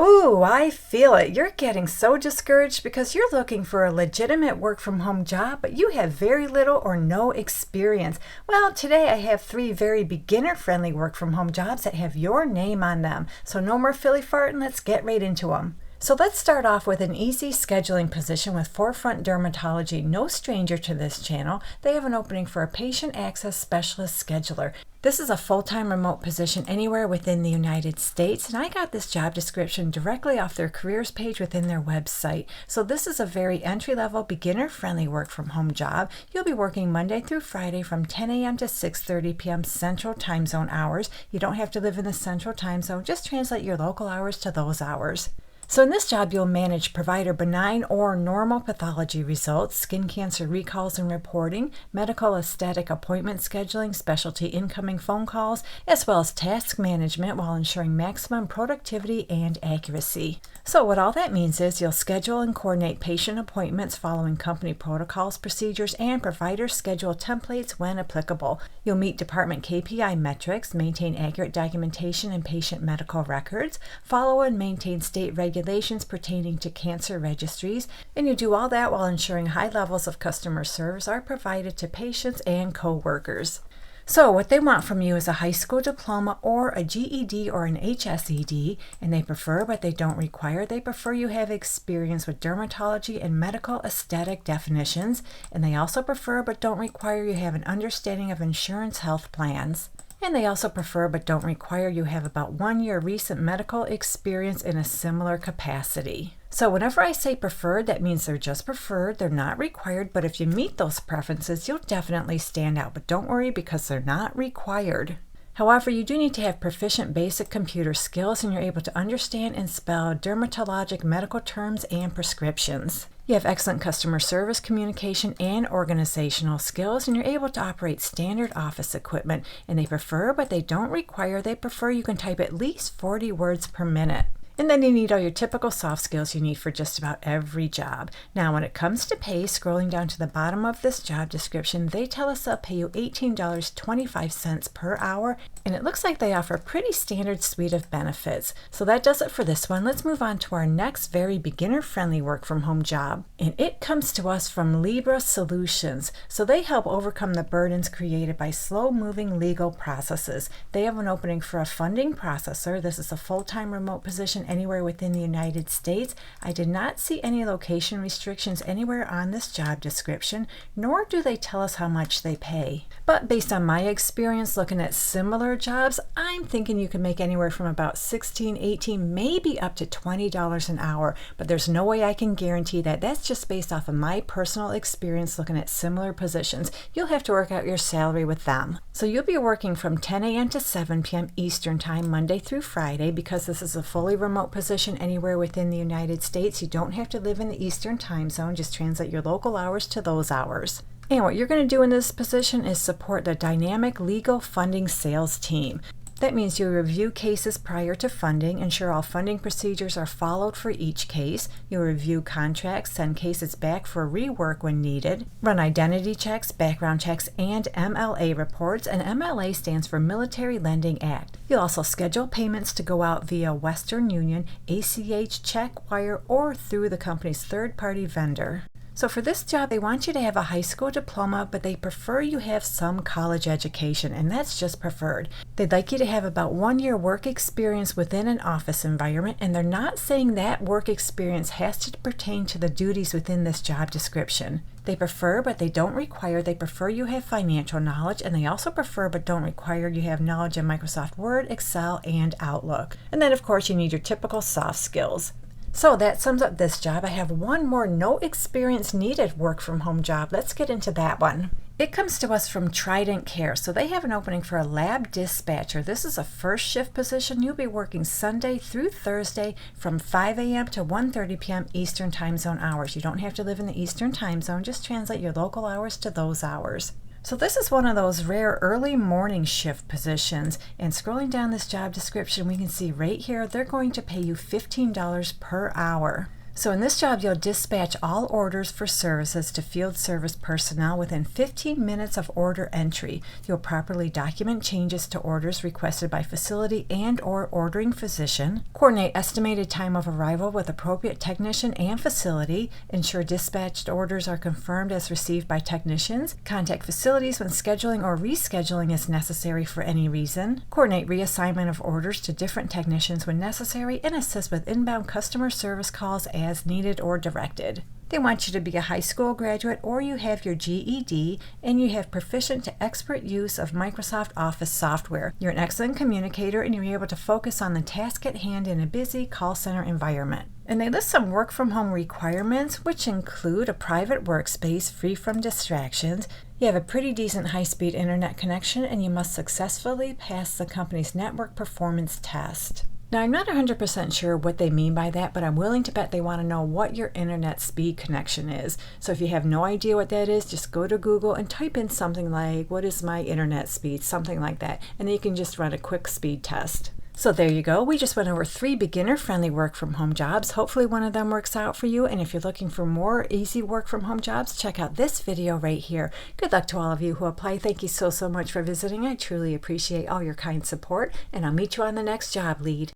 Ooh, I feel it. You're getting so discouraged because you're looking for a legitimate work from home job, but you have very little or no experience. Well, today I have three very beginner friendly work from home jobs that have your name on them. So no more filly farting, let's get right into them. So let's start off with an easy scheduling position with Forefront Dermatology. No stranger to this channel. They have an opening for a patient access specialist scheduler. This is a full-time remote position anywhere within the United States, and I got this job description directly off their careers page within their website. So this is a very entry-level, beginner-friendly work-from-home job. You'll be working Monday through Friday from 10 a.m. to 6:30 p.m. Central Time Zone hours. You don't have to live in the Central Time Zone. Just translate your local hours to those hours. So in this job, you'll manage provider benign or normal pathology results, skin cancer recalls and reporting, medical aesthetic appointment scheduling, specialty incoming phone calls, as well as task management while ensuring maximum productivity and accuracy. So what all that means is you'll schedule and coordinate patient appointments following company protocols, procedures, and provider schedule templates when applicable. You'll meet department KPI metrics, maintain accurate documentation and patient medical records, follow and maintain state regulations pertaining to cancer registries, and you do all that while ensuring high levels of customer service are provided to patients and co-workers. So what they want from you is a high school diploma or a GED or an HSED, and they prefer but they don't require. They prefer you have experience with dermatology and medical aesthetic definitions, and they also prefer but don't require you have an understanding of insurance health plans. And they also prefer but don't require you have about 1 year recent medical experience in a similar capacity. So whenever I say preferred, that means they're just preferred, they're not required, but if you meet those preferences, you'll definitely stand out. But don't worry because they're not required. However, you do need to have proficient basic computer skills and you're able to understand and spell dermatologic medical terms and prescriptions. You have excellent customer service, communication, and organizational skills, and you're able to operate standard office equipment. And they prefer, but they don't require, they prefer you can type at least 40 words per minute. And then you need all your typical soft skills you need for just about every job. Now, when it comes to pay, scrolling down to the bottom of this job description, they tell us they'll pay you $18.25 per hour, and it looks like they offer a pretty standard suite of benefits. So that does it for this one. Let's move on to our next very beginner-friendly work-from-home job, and it comes to us from Libra Solutions. So they help overcome the burdens created by slow-moving legal processes. They have an opening for a funding processor. This is a full-time remote position anywhere within the United States. I did not see any location restrictions anywhere on this job description, nor do they tell us how much they pay. But based on my experience looking at similar jobs, I'm thinking you can make anywhere from about $16, $18, maybe up to $20 an hour, but there's no way I can guarantee that. That's just based off of my personal experience looking at similar positions. You'll have to work out your salary with them. So you'll be working from 10 a.m. to 7 p.m. Eastern Time, Monday through Friday. Because this is a fully remote position anywhere within the United States, you don't have to live in the Eastern Time Zone. Just translate your local hours to those hours. And what you're going to do in this position is support the dynamic legal funding sales team. That means you'll review cases prior to funding, ensure all funding procedures are followed for each case. You'll review contracts, send cases back for rework when needed, run identity checks, background checks, and MLA reports. And MLA stands for Military Lending Act. You'll also schedule payments to go out via Western Union, ACH, check, wire, or through the company's third-party vendor. So for this job, they want you to have a high school diploma, but they prefer you have some college education, and that's just preferred. They'd like you to have about 1 year work experience within an office environment, and they're not saying that work experience has to pertain to the duties within this job description. They prefer, but they don't require. They prefer you have financial knowledge, and they also prefer, but don't require you have knowledge of Microsoft Word, Excel, and Outlook. And then, of course, you need your typical soft skills. So that sums up this job. I have one more no experience needed work from home job. Let's get into that one. It comes to us from Trident Care. So they have an opening for a lab dispatcher. This is a first shift position. You'll be working Sunday through Thursday from 5 a.m. to 1:30 p.m. Eastern Time Zone hours. You don't have to live in the Eastern Time Zone. Just translate your local hours to those hours. So this is one of those rare early morning shift positions, and scrolling down this job description, we can see right here, they're going to pay you $15 per hour. So in this job, you'll dispatch all orders for services to field service personnel within 15 minutes of order entry. You'll properly document changes to orders requested by facility and/or ordering physician, coordinate estimated time of arrival with appropriate technician and facility, ensure dispatched orders are confirmed as received by technicians, contact facilities when scheduling or rescheduling is necessary for any reason, coordinate reassignment of orders to different technicians when necessary, and assist with inbound customer service calls as needed or directed. They want you to be a high school graduate or you have your GED and you have proficient to expert use of Microsoft Office software. You're an excellent communicator and you're able to focus on the task at hand in a busy call center environment. And they list some work from home requirements, which include a private workspace free from distractions. You have a pretty decent high-speed internet connection and you must successfully pass the company's network performance test. Now, I'm not 100% sure what they mean by that, but I'm willing to bet they want to know what your internet speed connection is. So if you have no idea what that is, just go to Google and type in something like, what is my internet speed? Something like that. And then you can just run a quick speed test. So there you go. We just went over 3 beginner-friendly work-from-home jobs. Hopefully one of them works out for you. And if you're looking for more easy work-from-home jobs, check out this video right here. Good luck to all of you who apply. Thank you so much for visiting. I truly appreciate all your kind support. And I'll meet you on the next job lead.